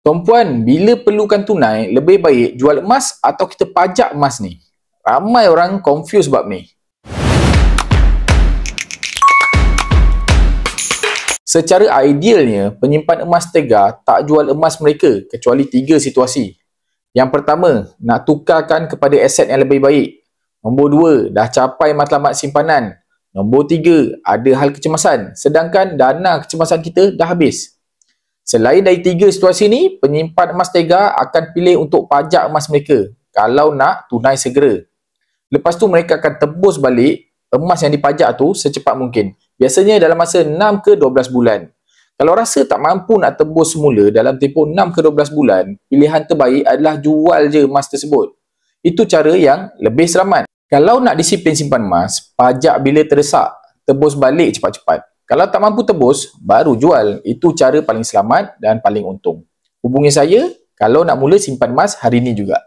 Tuan-puan, bila perlukan tunai, lebih baik jual emas atau kita pajak emas ni? Ramai orang confuse bab ni. Secara idealnya, penyimpan emas tega tak jual emas mereka kecuali 3 situasi. Yang pertama, nak tukarkan kepada aset yang lebih baik. Nombor 2, dah capai matlamat simpanan. Nombor 3, ada hal kecemasan, sedangkan dana kecemasan kita dah habis. Selain dari 3 situasi ni, penyimpan emas tega akan pilih untuk pajak emas mereka kalau nak tunai segera. Lepas tu mereka akan tebus balik emas yang dipajak tu secepat mungkin. Biasanya dalam masa 6 ke 12 bulan. Kalau rasa tak mampu nak tebus semula dalam tempoh 6 ke 12 bulan, pilihan terbaik adalah jual je emas tersebut. Itu cara yang lebih selamat. Kalau nak disiplin simpan emas, pajak bila terdesak, tebus balik cepat-cepat. Kalau tak mampu tebus, baru jual. Itu cara paling selamat dan paling untung. Hubungi saya kalau nak mula simpan emas hari ini juga.